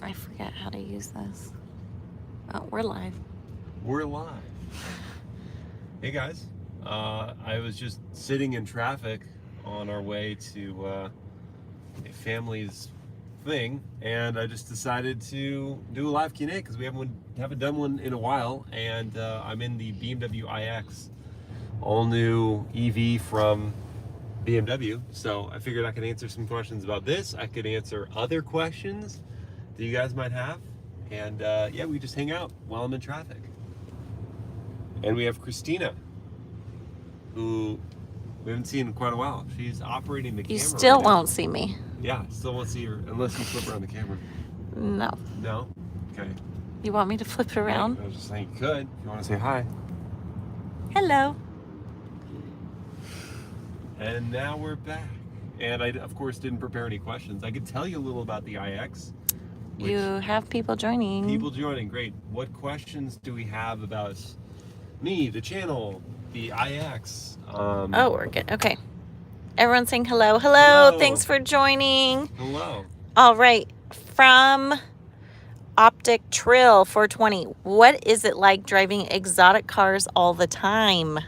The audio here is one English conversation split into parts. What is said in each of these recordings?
I forget how to use this. Oh, we're live. We're live. Hey guys, I was just sitting in traffic on our way to a family's thing, and I just decided to do a live Q&A because we haven't done one in a while, and I'm in the BMW iX, all new EV from BMW. So I figured I could answer some questions about this. I could answer other questions that you guys might have, and yeah, we just hang out while I'm in traffic. And we have Christina, who we haven't seen in quite a while. She's operating the camera. You still right now. won't see me. Yeah, still won't see her unless you flip around the camera. No. No? Okay. You want me to flip it around? I was just saying you could if you want to say hi. Hello. And now we're back. And I, of course, didn't prepare any questions. I could tell you a little about the iX. You have people joining. People joining, great. What questions do we have about me, the channel, the iX? Oh, we're good. Okay. Everyone's saying hello. Hello. Thanks for joining. Hello. All right. From Optic Trill 420. What is it like driving exotic cars all the time?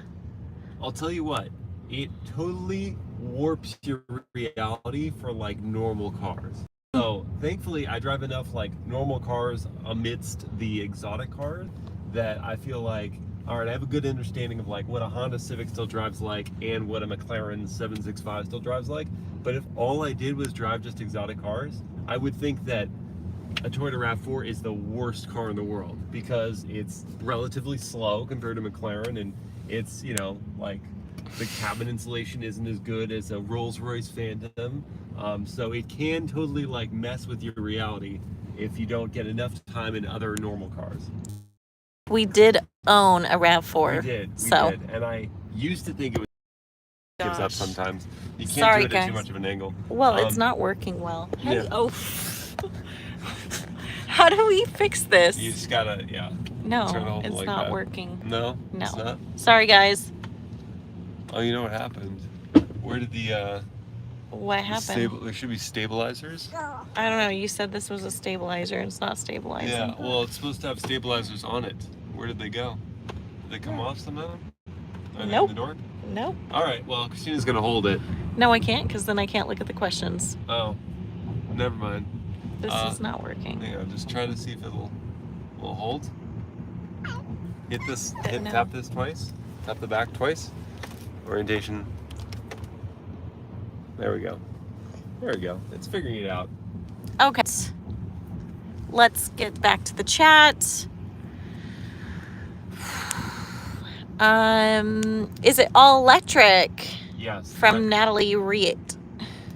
I'll tell you what. It totally warps your reality for like normal cars. So thankfully I drive enough like normal cars amidst the exotic cars that I feel like, all right, I have a good understanding of like what a Honda Civic still drives like and what a McLaren 765 still drives like. But if all I did was drive just exotic cars, I would think that a Toyota RAV4 is the worst car in the world because it's relatively slow compared to McLaren, and it's, you know, like the cabin insulation isn't as good as a Rolls-Royce Phantom. So it can totally like mess with your reality if you don't get enough time in other normal cars. We did own a RAV4. We did. And I used to think it was gives up sometimes. You can't do it at too much of an angle. Well, it's not working well. Yeah. Oh. How do we fix this? You just gotta, yeah. No, it's like not that. working. No? No. It's not? Sorry, guys. Oh, you know what happened? Where did the What happened? there should be stabilizers? I don't know. You said this was a stabilizer. It's not stabilizing. Yeah, well, it's supposed to have stabilizers on it. Where did they go? Did they come off somehow? Are they in the door? Nope. All right, well, Christina's going to hold it. No, I can't, because then I can't look at the questions. Oh, never mind. This is not working. Hang on, just try to see if will hold. Hit this, No. tap this twice. Tap the back twice. Orientation. There we go. There we go. It's figuring it out. Okay. Let's get back to the chat. Is it all electric? Yes. From Natalie Reed.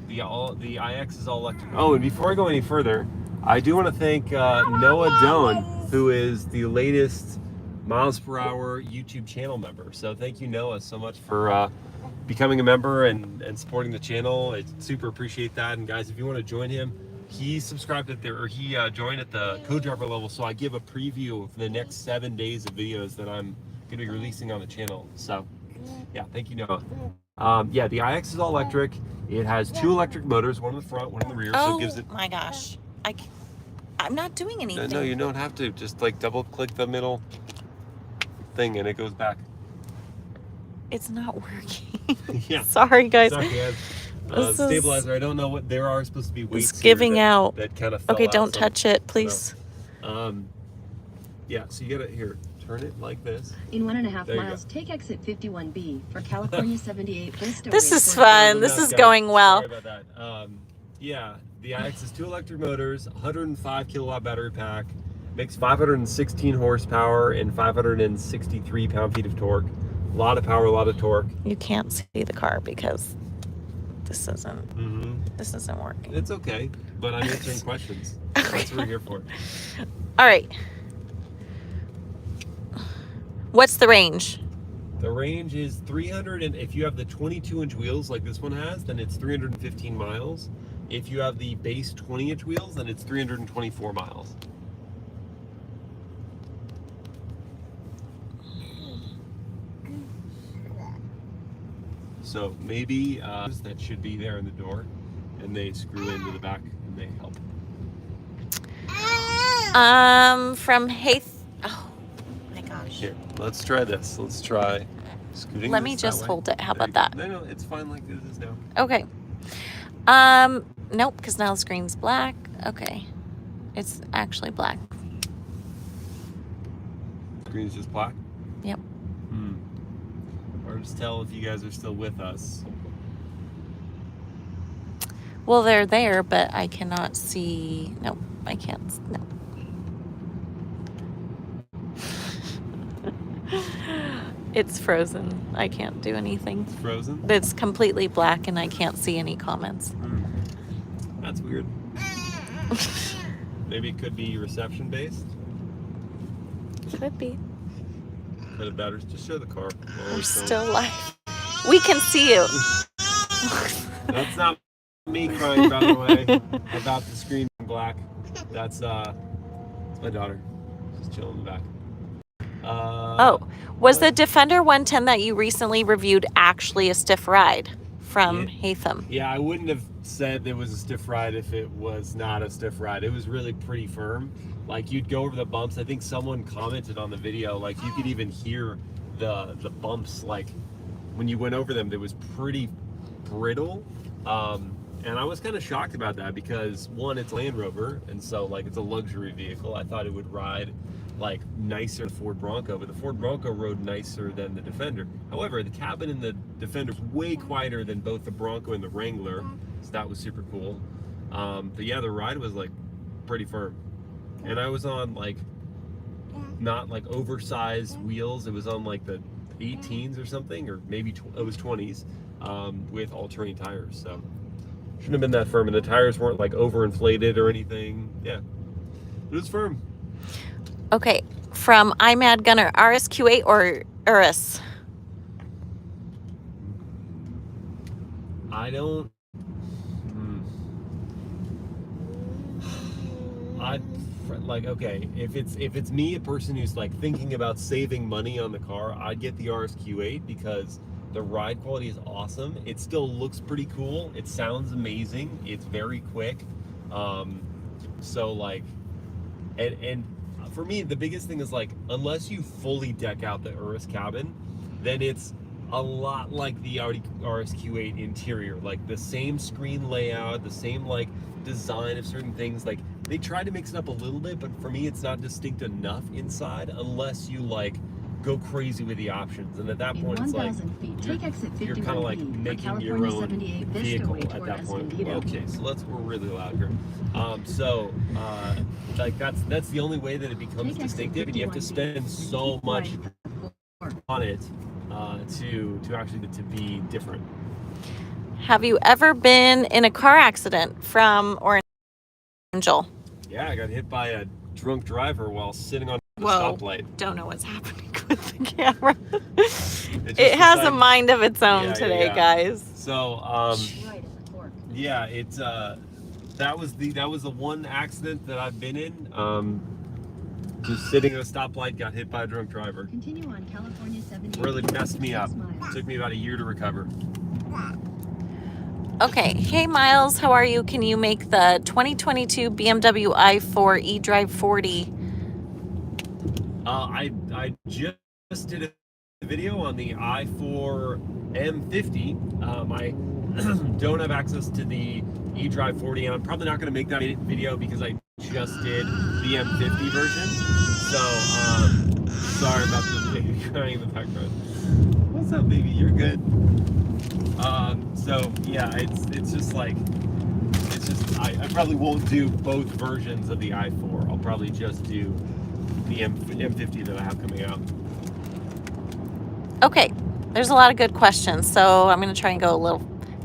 The iX is all electric. Oh, and before I go any further, I do want to thank Noah Doan, who is the latest MilesPerHr YouTube channel member. So thank you, Noah, so much for becoming a member and supporting the channel. I super appreciate that. And guys, if you want to join him, he subscribed at there, or he joined at the co-driver level. So I give a preview of the next 7 days of videos that I'm going to be releasing on the channel. So yeah, thank you, Noah. Yeah, the iX is all electric. It has 2 electric motors, one in the front, one in the rear. So it gives it. Oh my gosh. I'm not doing anything. No, you don't have to. Just like double click the middle thing and it goes back. It's not working. Yeah. Sorry, guys. Sorry, stabilizer. I don't know what there are supposed to be weights. It's giving out. That kind of. Okay, don't touch it, please. Yeah. So you gotta turn it like this. In 1.5 miles, take exit 51B for California 78. This is fun. This is going well. Sorry about that. Yeah, the iX has 2 electric motors, 105 kilowatt battery pack, makes 516 horsepower and 563 pound-feet of torque. A lot of power, a lot of torque. You can't see the car because this isn't working. It's okay, but I'm answering questions. Okay. That's what we're here for. All right. What's the range? The range is 300, and if you have the 22-inch wheels like this one has, then it's 315 miles. If you have the base 20-inch wheels, then it's 324 miles. So maybe that should be there in the door, and they screw into the back and they help. From oh my gosh. Here, let's try this. Let's try scooting. Let me this just way. hold it. How There about you that? go. No, it's fine like this is now. Okay. Nope, because now the screen's black. Okay. It's actually black. Screen's just black. Yep. Hard to tell if you guys are still with us. Well, they're there, but I cannot see. Nope, I can't. No. It's frozen. I can't do anything. It's frozen. It's completely black and I can't see any comments. That's weird. Maybe it could be reception based. Could be. But it better just show the car. We're still live. We can see you. That's not me crying, by the way, about the screen being black. That's my daughter. She's chilling in the back. Was the Defender 110 that you recently reviewed actually a stiff ride from Haytham? Yeah, I wouldn't have said it was a stiff ride if it was not a stiff ride. It was really pretty firm. Like, you'd go over the bumps. I think someone commented on the video, like, you could even hear the bumps, like, when you went over them, it was pretty brittle. And I was kind of shocked about that because, one, it's Land Rover, and so, like, it's a luxury vehicle. I thought it would ride, like, nicer than the Ford Bronco, but the Ford Bronco rode nicer than the Defender. However, the cabin in the Defender is way quieter than both the Bronco and the Wrangler, so that was super cool. But yeah, the ride was, like, pretty firm. And I was on, like, not, like, oversized wheels. It was on, like, the 18s or something, or maybe it was 20s, with all-terrain tires, so shouldn't have been that firm. And the tires weren't, like, overinflated or anything. Yeah, it was firm. Okay, from iMad Gunner, RSQ8 or Urus? I don't. Okay, if it's me, a person who's like thinking about saving money on the car, I'd get the RSQ8 because the ride quality is awesome. It still looks pretty cool. It sounds amazing. It's very quick. So like, and for me, the biggest thing is like, unless you fully deck out the Urus cabin, then it's a lot like the Audi RSQ8 interior, like the same screen layout, the same like design of certain things. Like, they try to mix it up a little bit, but for me, it's not distinct enough inside unless you like go crazy with the options. And at that point, it's like you're kind of like making your own vehicle at that point. Okay, so we're really loud here. Like that's the only way that it becomes distinctive, and you have to spend so much on it to actually to be different. Have you ever been in a car accident? From Angel? Yeah, I got hit by a drunk driver while sitting on the stoplight. Don't know what's happening with the camera. It has a mind of its own today, guys. So yeah, it's that was the one accident that I've been in. Just sitting at a stoplight, got hit by a drunk driver. Continue on California 70. Really messed me up. Took me about a year to recover. Okay, hey Miles, how are you? Can you make the 2022 BMW i4 eDrive 40? I just did a video on the i4 M50. I don't have access to the eDrive 40, and I'm probably not going to make that video because I just did the M50 version. So, sorry about the baby crying in the background. What's up, baby? You're good. So yeah, it's just like, I probably won't do both versions of the i4. I'll probably just do the M50 that I have coming out. Okay, there's a lot of good questions, so I'm going to try and go a little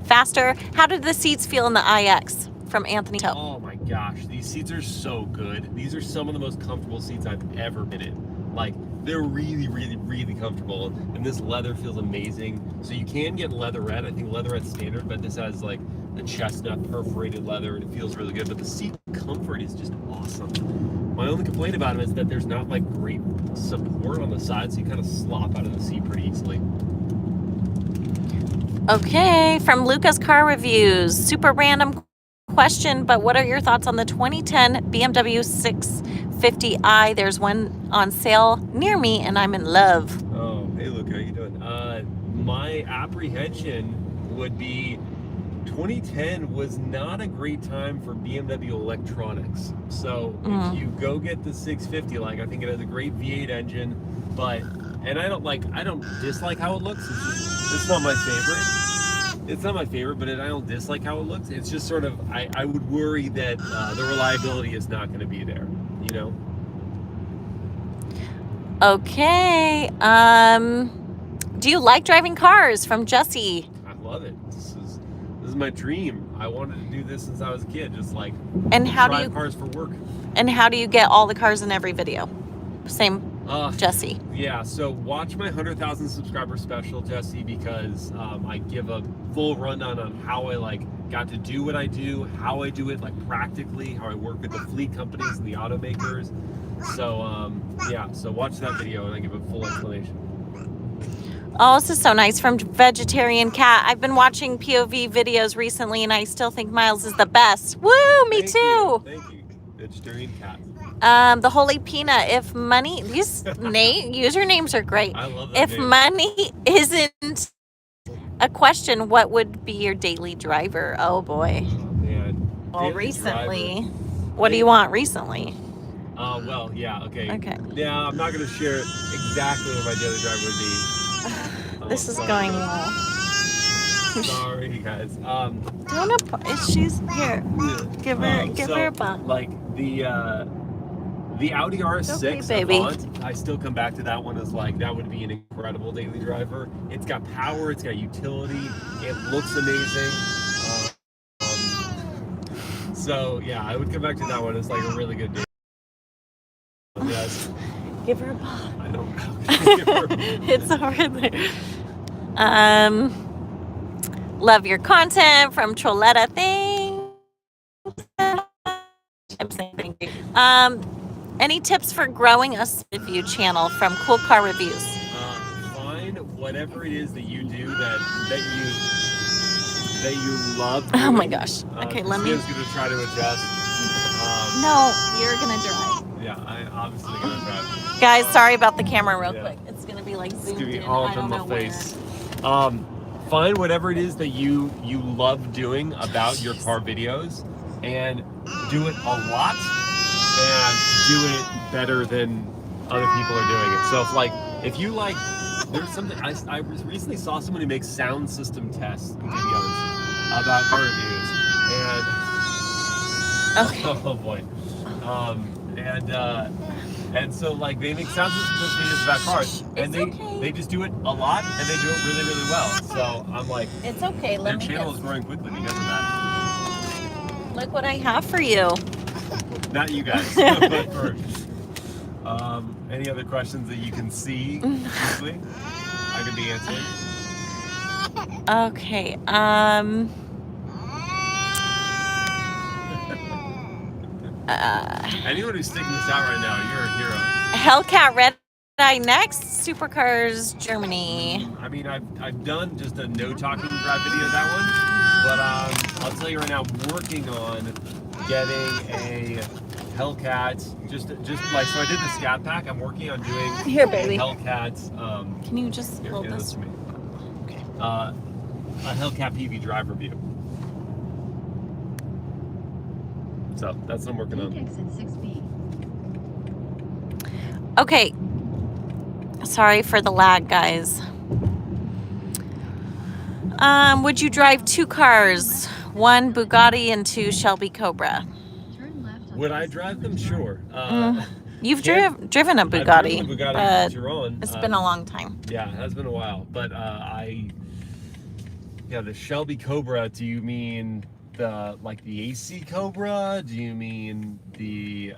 faster. How did the seats feel in the iX? From Anthony Toe. Oh my gosh, these seats are so good. These are some of the most comfortable seats I've ever been in. Like, they're really, really, really comfortable, and this leather feels amazing. So you can get leatherette. I think leatherette's standard, but this has like the chestnut perforated leather, and it feels really good. But the seat comfort is just awesome. My only complaint about them is that there's not like great support on the side, so you kind of slop out of the seat pretty easily. Okay, from Lucas Car Reviews, super random question, but what are your thoughts on the 2010 BMW 650i. There's one on sale near me, and I'm in love. Oh, hey, Luke, how you doing? My apprehension would be 2010 was not a great time for BMW electronics. So if you go get the 650, like, I think it has a great V8 engine, but, and I don't dislike how it looks. It's not my favorite. It's not my favorite, but I don't dislike how it looks. It's just sort of, I would worry that the reliability is not going to be there, you know? Okay. Do you like driving cars? From Jesse. I love it. This is my dream. I wanted to do this since I was a kid, just like And how do drive you cars for work. And how do you get all the cars in every video? Same, Jesse. Yeah, so watch my 100,000 subscriber special, Jesse, because I give a full rundown on how I got to do what I do, how I do it practically, how I work with the fleet companies and the automakers. So yeah, so watch that video and I give a full explanation. Oh, this is so nice. From Vegetarian Cat. I've been watching POV videos recently, and I still think Miles is the best. Woo, me too. Thank you, Vegetarian Cat. The Holy Peanut. If money, these usernames are great. I love that If name. money isn't a question, what would be your daily driver? Oh boy. Oh, man. Well, Daily recently. driver. What do you want recently? Well, yeah, okay. Okay. Yeah, I'm not going to share exactly what my daily driver would be. This is sorry. going well. Sorry, guys. She's here. Give her a bump. The Audi RS6 Okay, baby. Avant, I still come back to that one as that would be an incredible daily driver. It's got power, it's got utility, it looks amazing. So yeah, I would come back to that one as a really good daily. Yes. Give her a bump. I don't know. It's over there. Love your content from Trolletta. Thanks. I'm saying thank you. Any tips for growing a review channel from Cool Car Reviews? Find whatever it is that you do that you love doing. Oh my gosh. Okay, let me. Christina's gonna try to adjust. No, you're gonna drive. Yeah, I obviously gonna drive. Guys, sorry about the camera real Yeah. quick. It's gonna be It's zoomed gonna be in. all I up don't in my know face. Find whatever it is that you love doing about your car videos and do it a lot and do it better than other people are doing it. So if you there's something I recently saw someone who makes sound system tests videos about car reviews and Okay. oh boy. And so they make sound system videos about cars and they just do it a lot and they do it really, really well. So I'm It's okay. their Let me channel is growing quickly because of that. look what I have for you. Not you guys, but for any other questions that you can see easily, I could be answering. Okay. Anyone who's sticking this out right now, you're a hero. Hellcat Red Eye next. Supercars Germany. I mean, I've done just a no talking drive video that one, but I'll tell you right now, I'm working on getting a Hellcat. Just so I did the Scat Pack. I'm working on doing Here, baby. Hellcat. Can you just hold give this? to me. Okay. A Hellcat PV drive review. So that's what I'm working on. Take exit 6B. Okay. Sorry for the lag, guys. Would you drive two cars? One Bugatti and two Shelby Cobra. Turn left on Would I Eqxx drive them? Sure. You've Yeah. driven a I've Bugatti, driven the Bugatti but Chiron. it's been a long time. Yeah, it has been a while. But the Shelby Cobra, do you mean the AC Cobra? Do you mean the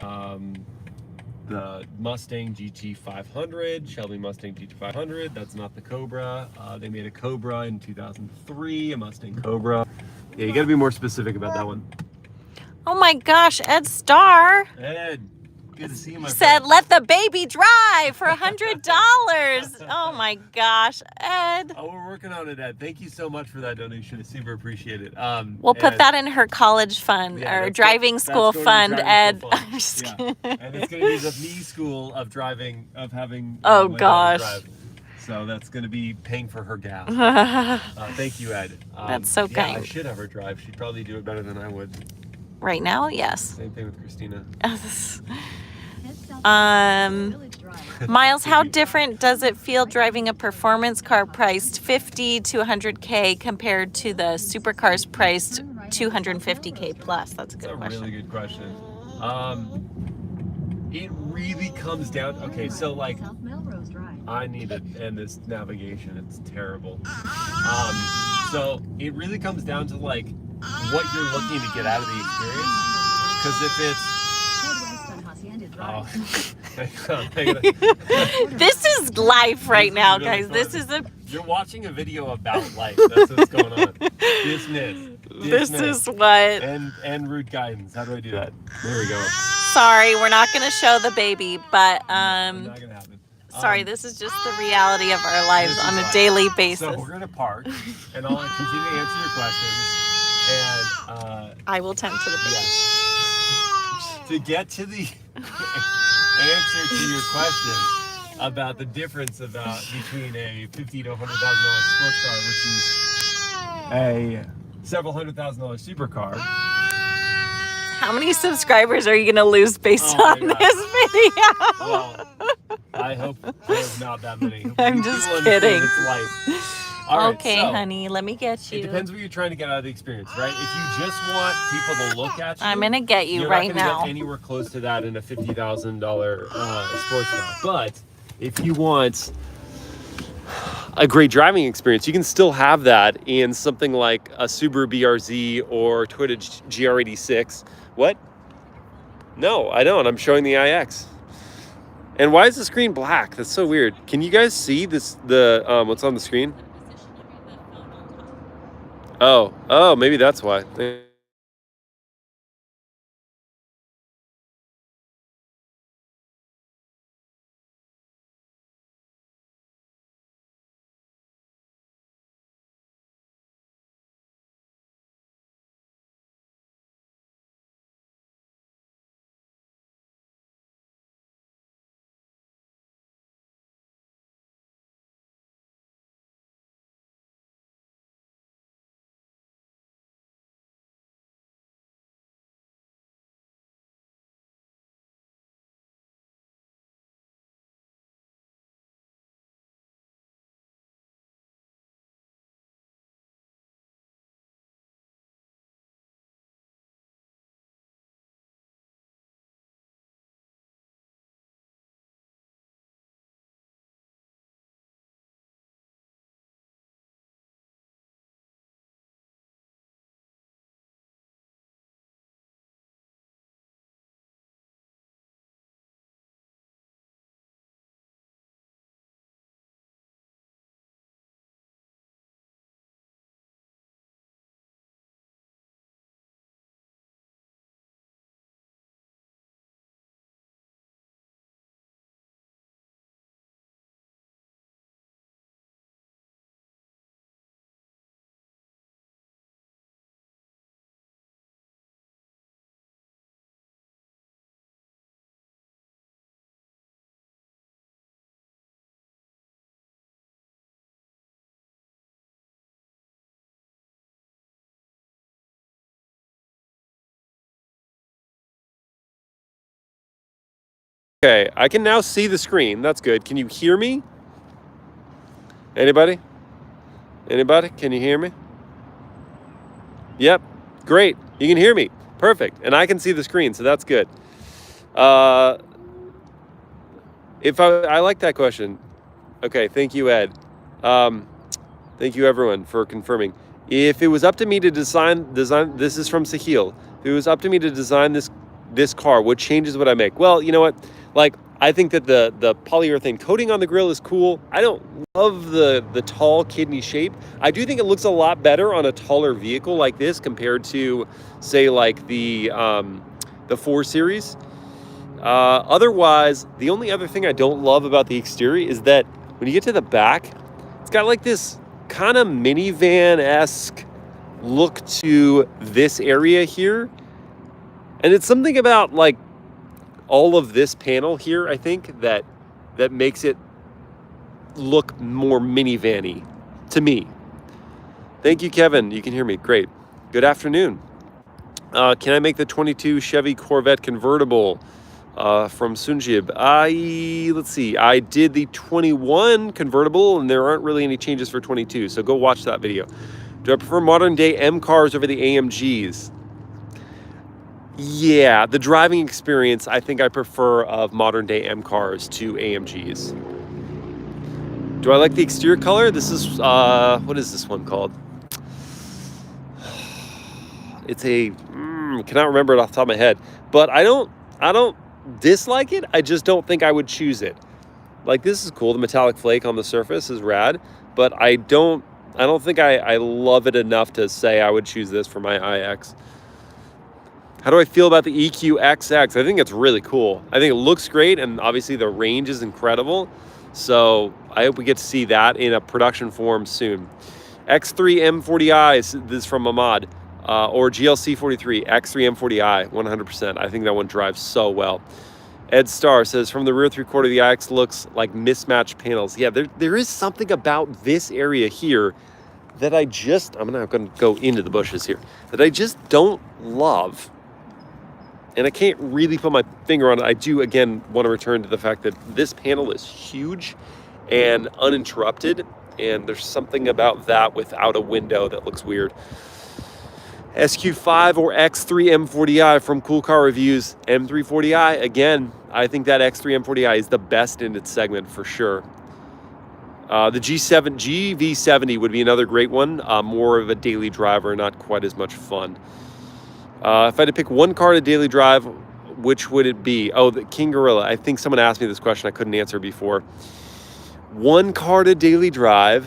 Mustang GT500, Shelby Mustang GT500? That's not the Cobra. They made a Cobra in 2003, a Mustang Cobra. Yeah, you gotta be more specific about that one. Oh my gosh, Ed Star. Ed, Good to see you, my said, friend. let the baby drive for $100. Oh my gosh, Ed. Oh, we're working on it, Ed. Thank you so much for that donation. I super appreciate it. We'll put that in her college fund yeah, or driving school that's going fund, to the Ed. driving I'm just school fund. kidding. Yeah. And it's going to be the me school of driving, of having. Oh my daughter gosh. drive. So that's going to be paying for her gas. Thank you, Ed. That's so yeah, I kind. should have her drive. She'd probably do it better than I would. Right now, yes. Same thing with Christina. Miles, how different does it feel driving a performance car priced 50 to 100K compared to the supercars priced 250K plus? That's a good question. That's a really good question. It really comes down. Okay, so like, I need to end this navigation. It's terrible. So it really comes down to like what you're looking to get out of the experience. Because if it's this is life right now, really guys. This is a. You're watching a video about life. That's what's going on. Dismiss. This is what. And rude guidance. How do I do that? There we go. Sorry, we're not going to show the baby, but Not gonna happen. sorry, this is just the reality of our lives on a daily basis. So we're gonna park, and I'll continue to answer your questions. And I will tend to the baby. yes. To get to the answer to your question about the difference between a $50,000 to $100,000 sports car versus a several $100,000 supercar. How many subscribers are you going to lose based Oh my on God. this video? Well, I hope there's not that many. I'm You just will understand kidding. It's life. All right, Okay, so, honey, let me get you. It depends what you're trying to get out of the experience, right? If you just want people to look at you, I'm going to get you you're right not gonna now. get anywhere close to that in a $50,000 sports car. But if you want a great driving experience, you can still have that in something like a Subaru BRZ or Toyota GR86. What? No, I don't. I'm showing the Iqxx. And why is the screen black? That's so weird. Can you guys see this? What's on the screen? Oh, maybe that's why. Okay, I can now see the screen. That's good. Can you hear me? Anybody? Anybody? Can you hear me? Yep. Great. You can hear me. Perfect. And I can see the screen, so that's good. I like that question. Okay, thank you, Ed. Thank you, everyone, for confirming. If it was up to me to design, this is from Sahil. If it was up to me to design this car, what changes would I make? Well, you know what? Like, I think that the polyurethane coating on the grille is cool. I don't love the tall kidney shape. I do think it looks a lot better on a taller vehicle like this compared to, say, like the 4 Series. Otherwise, the only other thing I don't love about the exterior is that when you get to the back, it's got like this kind of minivan-esque look to this area here. And it's something about like all of this panel here, I think, that makes it look more minivan-y to me. Thank you, Kevin. You can hear me. Great. Good afternoon. Can I make the 22 Chevy Corvette convertible from Sunjib? Let's see. I did the 21 convertible, and there aren't really any changes for 22, so go watch that video. Do I prefer modern day M cars over the AMGs? Yeah, the driving experience, I think I prefer of modern day M cars to AMGs. Do I like the exterior color? This is, what is this one called? It's a, cannot remember it off the top of my head, but I don't dislike it. I just don't think I would choose it. Like, this is cool. The metallic flake on the surface is rad, but I don't think I love it enough to say I would choose this for my iX. How do I feel about the Eqxx? I think it's really cool. I think it looks great, and obviously the range is incredible. So I hope we get to see that in a production form soon. X3 M40i, this is from Ahmad, or GLC43, X3 M40i, 100%. I think that one drives so well. Ed Starr says, from the rear three-quarter, the iX looks like mismatched panels. Yeah, there is something about this area here that I'm not going to go into the bushes here, that I just don't love. And I can't really put my finger on it. I do, again, want to return to the fact that this panel is huge and uninterrupted, and there's something about that without a window that looks weird. SQ5 or X3 M40i from Cool Car Reviews. M340i, again, I think that X3 M40i is the best in its segment for sure. The GV70 would be another great one. More of a daily driver, not quite as much fun. If I had to pick one car to daily drive, which would it be? Oh, the King Gorilla. I think someone asked me this question. I couldn't answer before. One car to daily drive.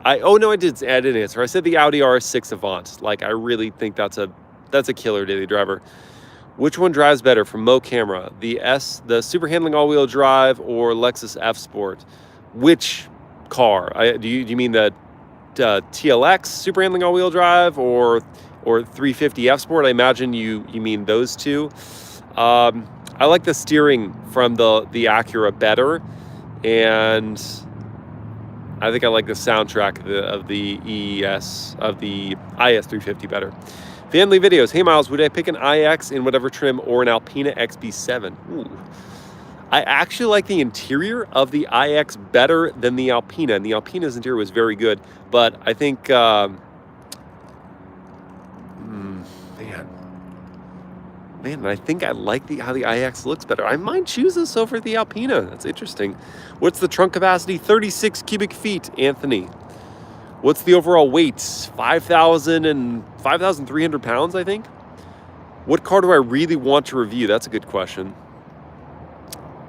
I did answer. I said the Audi RS6 Avant. Like, I really think that's a killer daily driver. Which one drives better from Mo Camera? The super handling all-wheel drive or Lexus F Sport? Which car? Do you mean the TLX super handling all-wheel drive or 350 F Sport? I imagine you mean those two. I like the steering from the Acura better, and I think I like the soundtrack of the IS350 better. Family videos. Hey Miles, would I pick an iX in whatever trim or an Alpina XB7? Ooh. I actually like the interior of the iX better than the Alpina, and the Alpina's interior was very good, but I think Man, I think I like how the iX looks better. I might choose this over the Alpina. That's interesting. What's the trunk capacity? 36 cubic feet, Anthony. What's the overall weight? 5,300 pounds, I think. What car do I really want to review? That's a good question.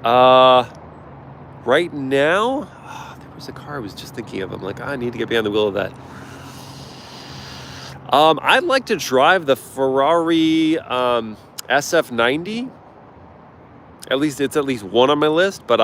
Right now, there was a car I was just thinking of. I'm like, I need to get behind the wheel of that. I'd like to drive the Ferrari SF90. It's at least one on my list, but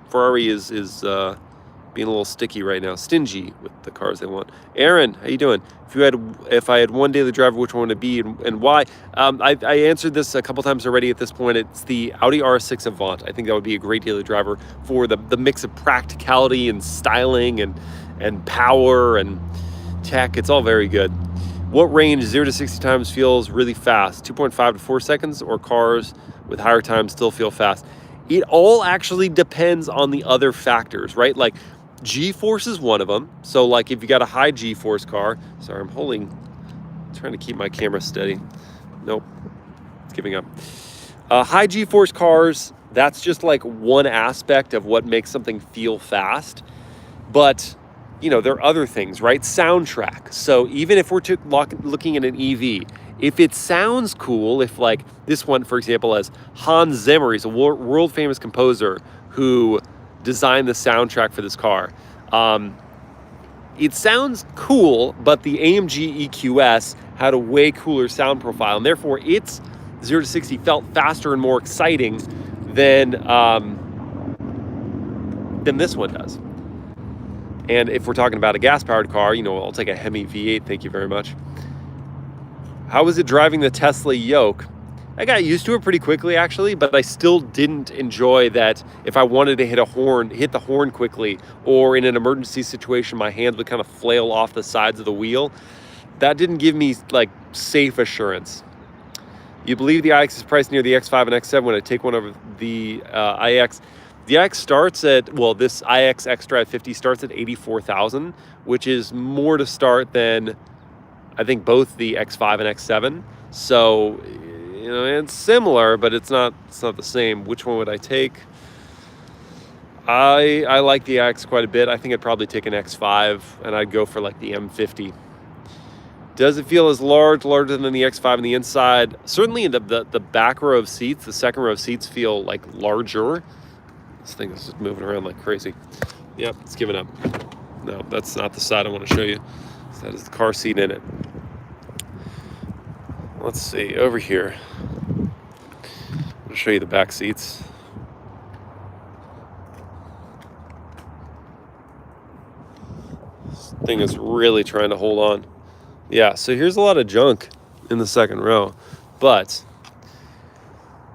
Ferrari is being a little sticky right now, stingy with the cars they want. Aaron, how you doing? If I had one daily driver, which one would it be and why? I answered this a couple times already at this point. It's the Audi RS6 Avant. I think that would be a great daily driver for the mix of practicality and styling and power and tech. It's all very good. What range 0 to 60 times feels really fast? 2.5 to 4 seconds, or cars with higher times still feel fast? It all actually depends on the other factors, right? Like G-force is one of them. So like if you got a high G-force car, sorry, I'm trying to keep my camera steady. Nope, it's giving up. High G-force cars, that's just like one aspect of what makes something feel fast. But there are other things, right? Soundtrack. So even if we're looking at an EV, if it sounds cool, if like this one, for example, as Hans Zimmer, he's a world famous composer who designed the soundtrack for this car. It sounds cool, but the AMG EQS had a way cooler sound profile, and therefore its 0 to 60 felt faster and more exciting than this one does. And if we're talking about a gas-powered car, you know, I'll take a Hemi V8, thank you very much. How was it driving the Tesla yoke? I got used to it pretty quickly, actually, but I still didn't enjoy that if I wanted to hit the horn quickly, or in an emergency situation, my hand would kind of flail off the sides of the wheel. That didn't give me, like, safe assurance. You believe the Iqxx is priced near the X5 and X7 when I take one over the iX. The Iqxx starts at, well, this iX xDrive 50 starts at $84,000, which is more to start than, I think, both the X5 and X7. So, you know, it's similar, but it's not the same. Which one would I take? I like the Iqxx quite a bit. I think I'd probably take an X5, and I'd go for like the M50. Does it feel as larger than the X5 on the inside? Certainly the back row of seats, the second row of seats feel like larger. This thing is just moving around like crazy. Yep, it's giving up. No, that's not the side I want to show you. That is the car seat in it. Let's see, over here. I'll show you the back seats. This thing is really trying to hold on. Yeah, so here's a lot of junk in the second row, but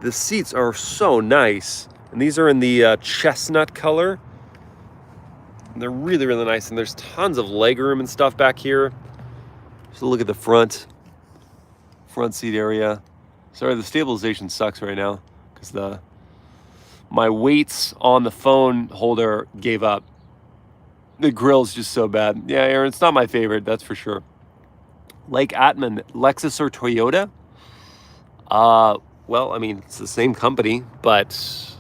the seats are so nice. And these are in the chestnut color. And they're really, really nice. And there's tons of legroom and stuff back here. Just look at the front seat area. Sorry, the stabilization sucks right now because my weights on the phone holder gave up. The grill's just so bad. Yeah, Aaron, it's not my favorite, that's for sure. Lake Atman, Lexus or Toyota? Well, I mean, it's the same company, but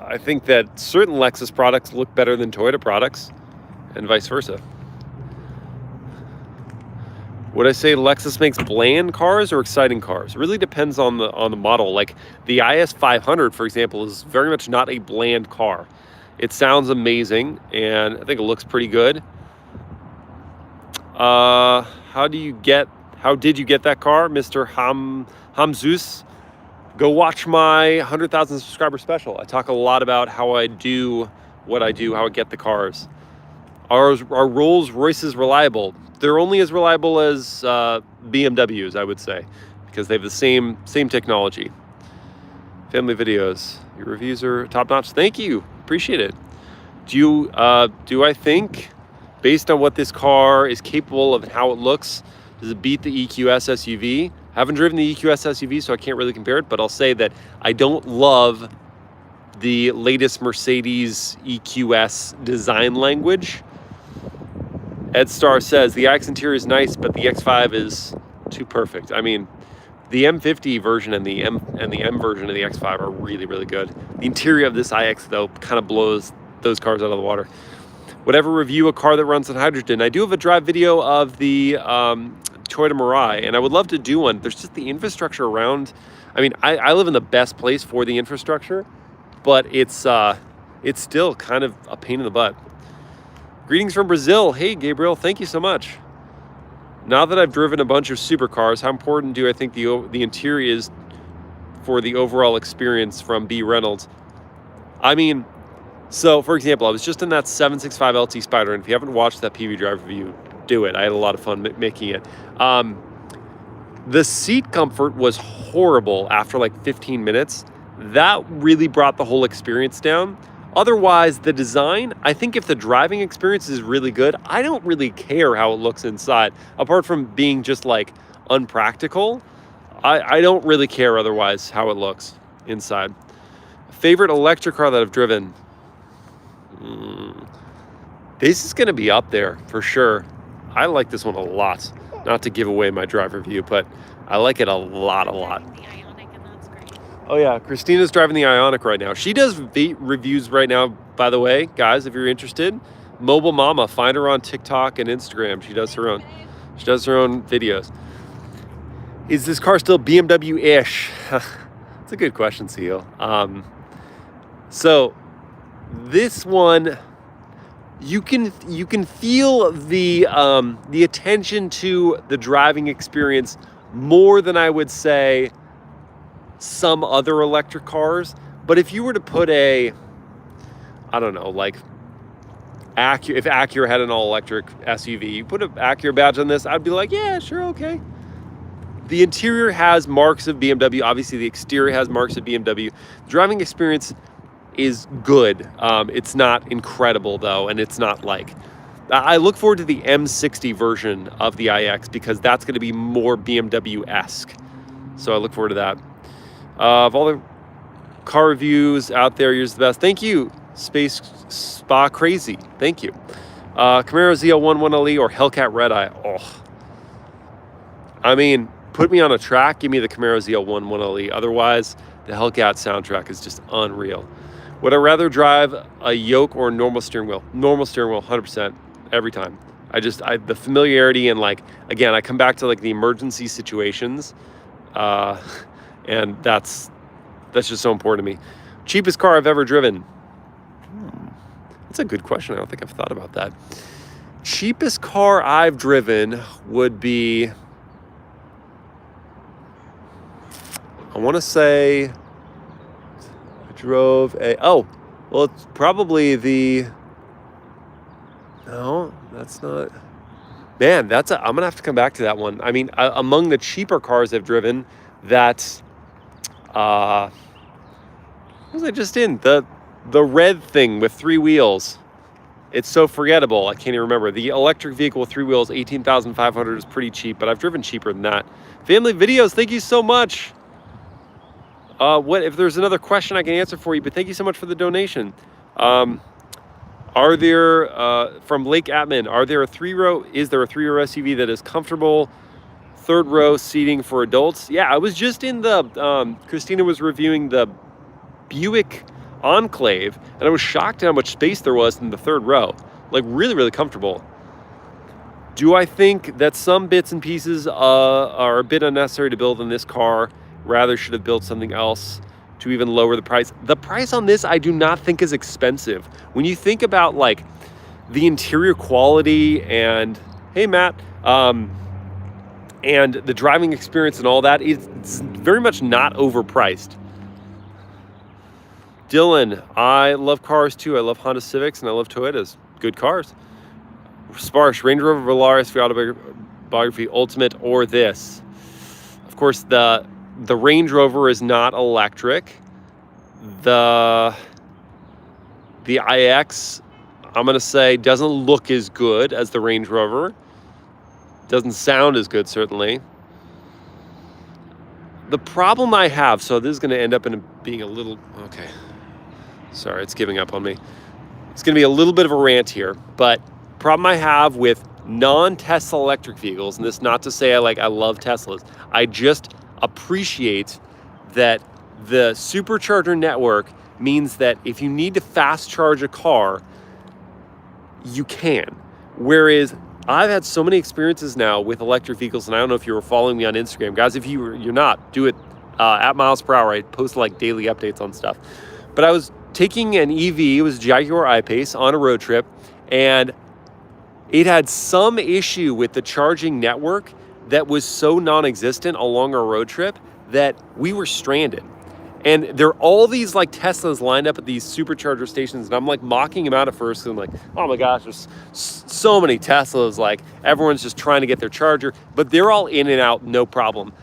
I think that certain Lexus products look better than Toyota products, and vice versa. Would I say Lexus makes bland cars or exciting cars? It really depends on the model. Like the IS 500, for example, is very much not a bland car. It sounds amazing, and I think it looks pretty good. How did you get that car, Mr. Hamzus? Go watch my 100,000 subscriber special. I talk a lot about how I do what I do, how I get the cars. Are Rolls Royces reliable? They're only as reliable as BMWs, I would say, because they have the same technology. Family videos. Your reviews are top notch. Thank you. Appreciate it. Do I think, based on what this car is capable of and how it looks, does it beat the Eqxx SUV? I haven't driven the Eqxx SUV, so I can't really compare it, but I'll say that I don't love the latest Mercedes EQS design language. Ed Star says, the Iqxx interior is nice, but the X5 is too perfect. I mean, the M50 version and the M version of the X5 are really, really good. The interior of this Iqxx, though, kind of blows those cars out of the water. Would ever review a car that runs on hydrogen? I do have a drive video of the Toyota Mirai, and I would love to do one. There's just the infrastructure around. I mean, I live in the best place for the infrastructure, but it's still kind of a pain in the butt. Greetings from Brazil. Hey, Gabriel, thank you so much. Now that I've driven a bunch of supercars, how important do I think the interior is for the overall experience from B. Reynolds? I mean, so for example, I was just in that 765 LT Spider, and if you haven't watched that PV Drive review, do it. I had a lot of fun making it. The seat comfort was horrible after like 15 minutes. That really brought the whole experience down. Otherwise, the design, I think if the driving experience is really good, I don't really care how it looks inside. Apart from being just like unpractical, I don't really care otherwise how it looks inside. Favorite electric car that I've driven? This is going to be up there for sure. I like this one a lot. Not to give away my drive review, but I like it a lot. Oh yeah, Christina's driving the Ioniq right now. She does reviews right now, by the way, guys, if you're interested. Mobile Mama, find her on TikTok and Instagram. She does her own videos. Is this car still BMW-ish? It's a good question, Seal. So this one, you can feel the attention to the driving experience more than I would say some other electric cars. But if you were to put a, I don't know, like if Acura had an all-electric SUV, you put an Acura badge on this, I'd be like, yeah, sure, okay. The interior has marks of BMW. Obviously, the exterior has marks of BMW. The driving experience is good. It's not incredible, though, and it's not like... I look forward to the M60 version of the Iqxx because that's going to be more BMW-esque. So I look forward to that. Of all the car reviews out there, yours is the best. Thank you, Space Spa Crazy. Thank you. Camaro ZL1 1LE or Hellcat Red Eye. Oh, I mean, put me on a track, give me the Camaro ZL1 1LE. Otherwise, the Hellcat soundtrack is just unreal. Would I rather drive a yoke or a normal steering wheel? Normal steering wheel, 100%, every time. The familiarity and, like, again, I come back to, like, the emergency situations, and that's just so important to me. Cheapest car I've ever driven? That's a good question. I don't think I've thought about that. Cheapest car I've driven would be, I want to say, I drove it's probably the, no, that's not, man, I'm going to have to come back to that one. I mean, among the cheaper cars I've driven, what was I just in? The red thing with 3 wheels. It's so forgettable. I can't even remember. The electric vehicle with 3 wheels, $18,500 is pretty cheap, but I've driven cheaper than that. Family Videos, thank you so much. What if there's another question I can answer for you? But thank you so much for the donation. Are there from Lake Atman? Is there a 3-row SUV that is comfortable? 3rd row seating for adults? Yeah, I was just in the Christina was reviewing the Buick Enclave, and I was shocked at how much space there was in the 3rd row. Like, really, really comfortable. Do I think that some bits and pieces are a bit unnecessary to build in this car? Rather should have built something else to even lower the price. The price on this I do not think is expensive. When you think about, like, the interior quality and, hey Matt, and the driving experience and all that, it's very much not overpriced. Dylan, I love cars too. I love Honda Civics and I love Toyotas. Good cars. Sparsh, Range Rover Valaris for Autobiography Ultimate or this. Of course, the Range Rover is not electric. The Iqxx, I'm going to say, doesn't look as good as the Range Rover. Doesn't sound as good, certainly. The problem I have, so this is going to end up in being a little, okay. Sorry, it's giving up on me. It's going to be a little bit of a rant here, but problem I have with non-Tesla electric vehicles, and this not to say I love Teslas, I just appreciate that the supercharger network means that if you need to fast charge a car, you can. Whereas I've had so many experiences now with electric vehicles, and I don't know if you were following me on Instagram. Guys, if you're not, do it at MilesPerHr. I post like daily updates on stuff. But I was taking an EV, it was Jaguar I-Pace, on a road trip, and it had some issue with the charging network that was so non-existent along our road trip that we were stranded. And there are all these like Teslas lined up at these supercharger stations, and I'm like mocking them out at first, and I'm like, oh my gosh, there's so many Teslas, like everyone's just trying to get their charger, but they're all in and out, no problem.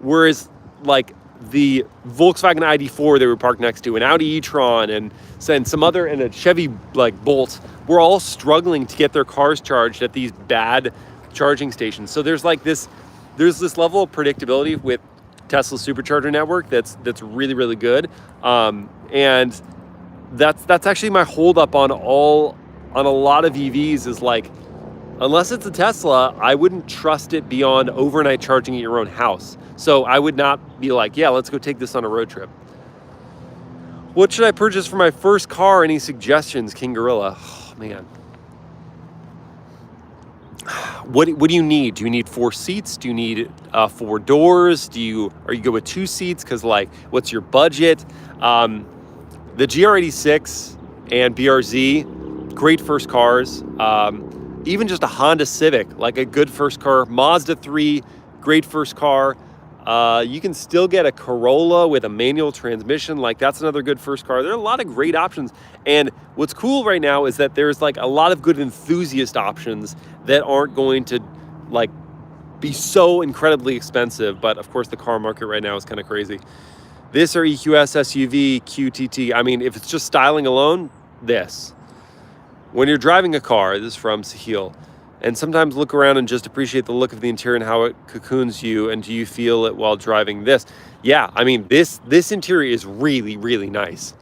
Whereas like the Volkswagen ID4 they were parked next to, an Audi e-tron, and some other, and a Chevy like Bolt, were all struggling to get their cars charged at these bad charging stations. So there's this level of predictability with Tesla's supercharger network that's really, really good. And that's actually my holdup on a lot of EVs is like, unless it's a Tesla, I wouldn't trust it beyond overnight charging at your own house. So I would not be like, yeah, let's go take this on a road trip. What should I purchase for my first car? Any suggestions, King Gorilla? Oh, man. What do you need? Do you need 4 seats? Do you need 4 doors? Are you good with 2 seats? Because like, what's your budget? The GR86 and BRZ, great first cars. Even just a Honda Civic, like a good first car. Mazda 3, great first car. You can still get a Corolla with a manual transmission. Like, that's another good first car. There are a lot of great options. And what's cool right now is that there's like a lot of good enthusiast options that aren't going to like be so incredibly expensive. But of course, the car market right now is kind of crazy. This or EQS, SUV, QTT. I mean, if it's just styling alone, this. When you're driving a car, this is from Sahil, and sometimes look around and just appreciate the look of the interior and how it cocoons you, and do you feel it while driving this? Yeah, I mean, this interior is really, really nice.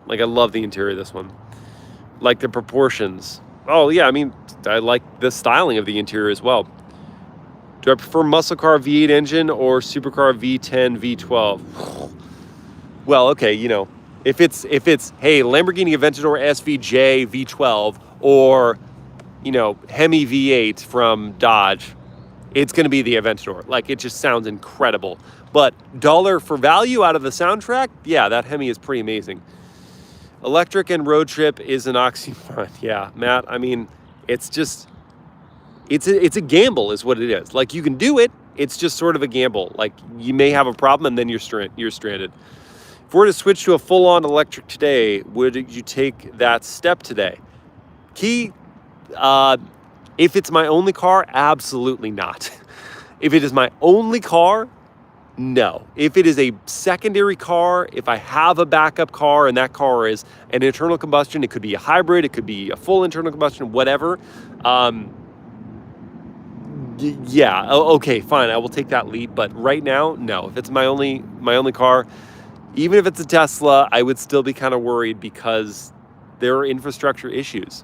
Like, I love the interior of this one. Like the proportions. Oh yeah, I mean, I like the styling of the interior as well. Do I prefer muscle car V8 engine or supercar V10, V12? Well, okay, you know, if it's hey, Lamborghini Aventador SVJ V12 or, you know, Hemi V8 from Dodge, it's going to be the Aventador. Like, it just sounds incredible. But dollar for value out of the soundtrack, yeah, that Hemi is pretty amazing. Electric and road trip is an oxymoron. Yeah, Matt, I mean, it's just, it's a gamble is what it is. Like, you can do it, it's just sort of a gamble. Like, you may have a problem and then you're stranded. If we're to switch to a full-on electric today, would you take that step today? Key, if it's my only car, absolutely not. If it is my only car, no. If it is a secondary car, if I have a backup car and that car is an internal combustion, it could be a hybrid, it could be a full internal combustion, whatever. Yeah, okay, fine, I will take that leap. But right now, no. If it's my only car, even if it's a Tesla, I would still be kind of worried because there are infrastructure issues.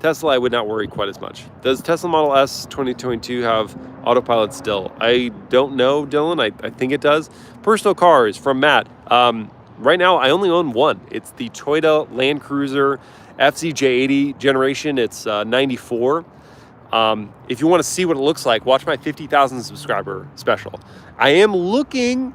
Tesla, I would not worry quite as much. Does Tesla Model S 2022 have autopilot still? I don't know, Dylan. I think it does. Personal cars from Matt. Right now, I only own one. It's the Toyota Land Cruiser FZ-J80 generation. It's 94. If you want to see what it looks like, watch my 50,000 subscriber special. I am looking...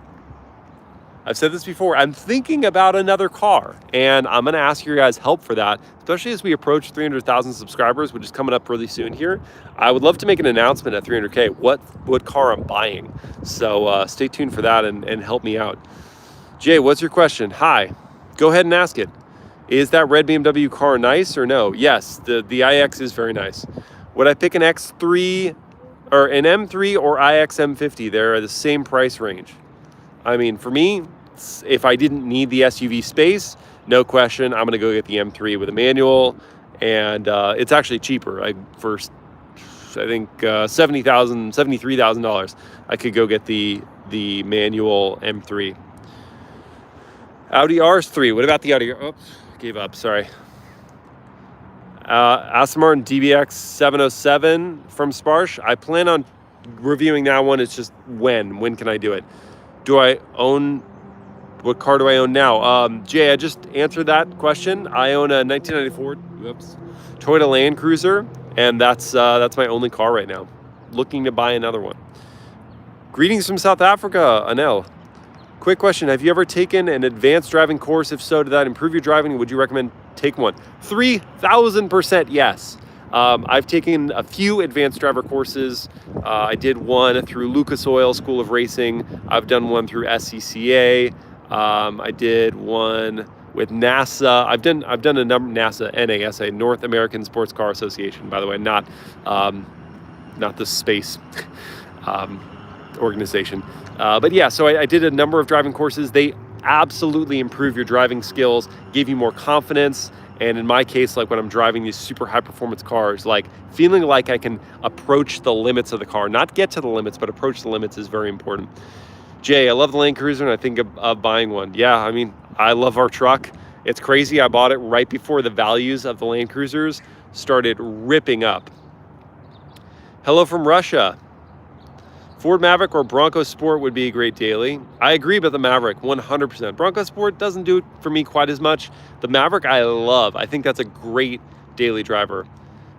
I've said this before, I'm thinking about another car, and I'm going to ask your guys' help for that, especially as we approach 300,000 subscribers, which is coming up really soon here. I would love to make an announcement at 300K what car I'm buying. So stay tuned for that and help me out. Jay, what's your question? Hi. Go ahead and ask it. Is that red BMW car nice or no? Yes, the iX is very nice. Would I pick an X3 or an M3 or iX M50? They're the same price range. I mean, for me, if I didn't need the SUV space, no question, I'm going to go get the M3 with a manual, and it's actually cheaper. I think $70,000, $73,000, I could go get the manual M3. Audi RS3, what about the Audi? Oops, gave up, sorry. Aston Martin DBX 707 from Sparsh. I plan on reviewing that one. It's just when can I do it? What car do I own now? Jay, I just answered that question. I own a 1994 Toyota Land Cruiser, and that's my only car right now. Looking to buy another one. Greetings from South Africa, Anel. Quick question, have you ever taken an advanced driving course? If so, did that improve your driving? Would you recommend taking one? 3,000% yes. I've taken a few advanced driver courses. I did one through Lucas Oil School of Racing. I've done one through SCCA. I did one with NASA. I've done a number. NASA, North American Sports Car Association, by the way, not the space organization. But yeah, so I did a number of driving courses. They absolutely improve your driving skills, give you more confidence. And in my case, like when I'm driving these super high performance cars, like feeling like I can approach the limits of the car, not get to the limits, but approach the limits is very important. Jay, I love the Land Cruiser and I think of buying one. Yeah, I mean, I love our truck. It's crazy. I bought it right before the values of the Land Cruisers started ripping up. Hello from Russia. Ford Maverick or Bronco Sport would be a great daily. I agree about the Maverick 100%. Bronco Sport doesn't do it for me quite as much. The Maverick I love. I think that's a great daily driver.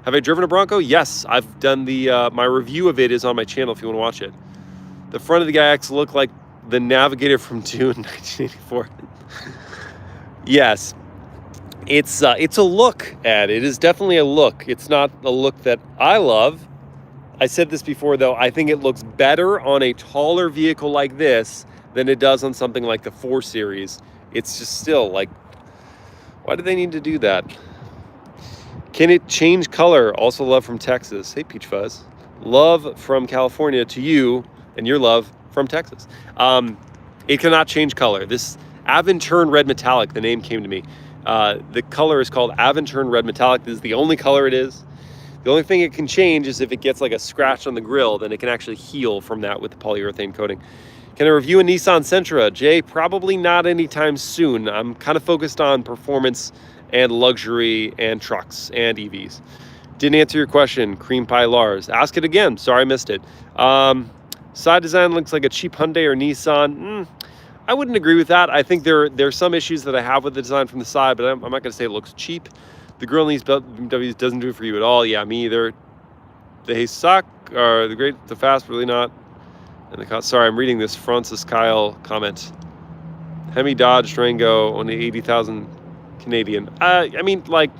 Have I driven a Bronco? Yes, I've done my review of it is on my channel if you want to watch it. The front of the Eqxx looked like the Navigator from Dune 1984. Yes, it's a look, Ed. It is definitely a look. It's not a look that I love. I said this before though, I think it looks better on a taller vehicle like this than it does on something like the 4 Series. It's just still like, why do they need to do that? Can it change color? Also love from Texas. Hey, Peach Fuzz. Love from California to you and your love from Texas. It cannot change color. This Aventurin Red Metallic, the name came to me. The color is called Aventurin Red Metallic. This is the only color it is. The only thing it can change is if it gets like a scratch on the grill, then it can actually heal from that with the polyurethane coating. Can I review a Nissan Sentra? Jay, probably not anytime soon. I'm kind of focused on performance and luxury and trucks and EVs. Didn't answer your question, Cream Pie Lars. Ask it again. Sorry, I missed it. Side design looks like a cheap Hyundai or Nissan. I wouldn't agree with that. I think there's some issues that I have with the design from the side, but I'm not going to say it looks cheap. The grill in these BMWs doesn't do it for you at all. Yeah, me either. They suck, or the fast, really not. And sorry, I'm reading this Francis Kyle comment. Hemi Dodge Durango, only 80,000 Canadian. I mean, like,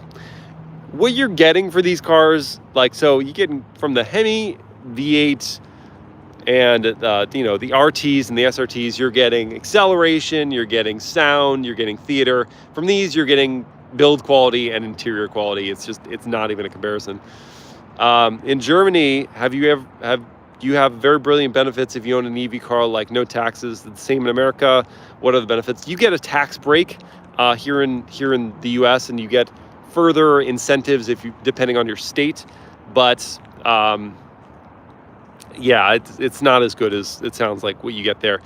what you're getting for these cars, like, so you get from the Hemi V8 and the RTs and the SRTs, you're getting acceleration, you're getting sound, you're getting theater. From these, you're getting build quality and interior quality. It's not even a comparison. In Germany, you have very brilliant benefits if you own an EV car, like no taxes. The same in America. What are the benefits? You get a tax break here in the US, and you get further incentives depending on your state. But yeah, it's not as good as it sounds like what you get there.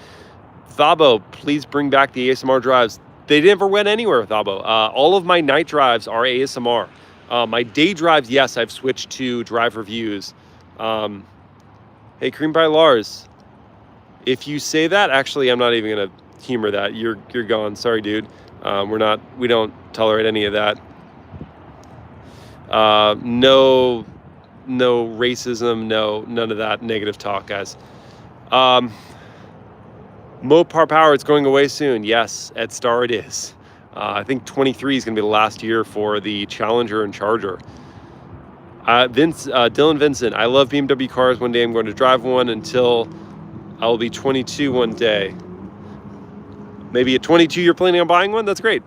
Thabo, please bring back the ASMR drives. They never went anywhere, Thabo. All of my night drives are ASMR. My day drives, yes, I've switched to drive reviews. Hey, Cream Pie Lars, if you say that, actually, I'm not even gonna humor that. You're gone. Sorry, dude. We don't tolerate any of that. No racism, none of that negative talk, guys. Mopar Power, it's going away soon. Yes, at Star it is. I think 23 is going to be the last year for the Challenger and Charger. Dylan Vincent, I love BMW cars. One day I'm going to drive one until I'll be 22 one day. Maybe at 22 you're planning on buying one? That's great.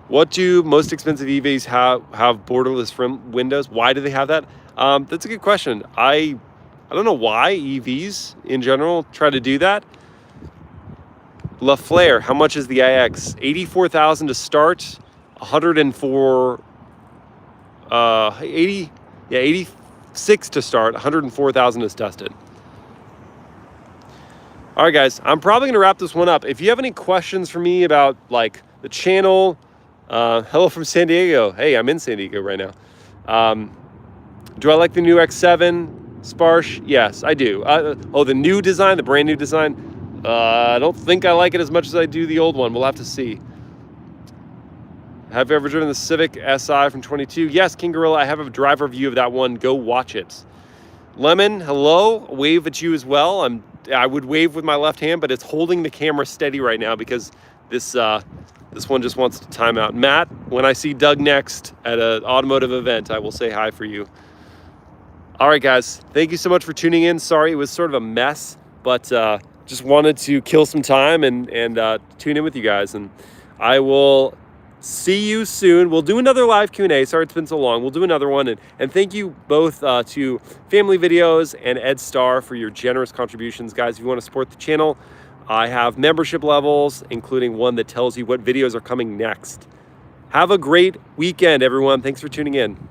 What do most expensive EVs have borderless front windows? Why do they have that? That's a good question. I don't know why EVs in general try to do that. La Flare, how much is the Eqxx? 84,000 to start, 104, 86 to start, 104,000 is tested. All right, guys, I'm probably gonna wrap this one up. If you have any questions for me about like the channel, hello from San Diego. Hey, I'm in San Diego right now. Do I like the new X7 Sparsh? Yes, I do. The new design, the brand new design. I don't think I like it as much as I do the old one. We'll have to see. Have you ever driven the Civic SI from 22? Yes, King Gorilla, I have a driver review of that one. Go watch it. Lemon, hello. Wave at you as well. I would wave with my left hand, but it's holding the camera steady right now because this one just wants to time out. Matt, when I see Doug next at an automotive event, I will say hi for you. All right, guys, thank you so much for tuning in. Sorry, it was sort of a mess, but just wanted to kill some time and tune in with you guys. And I will see you soon. We'll do another live Q&A. Sorry it's been so long. We'll do another one. And thank you both to Family Videos and Ed Star for your generous contributions. Guys, if you want to support the channel, I have membership levels, including one that tells you what videos are coming next. Have a great weekend, everyone. Thanks for tuning in.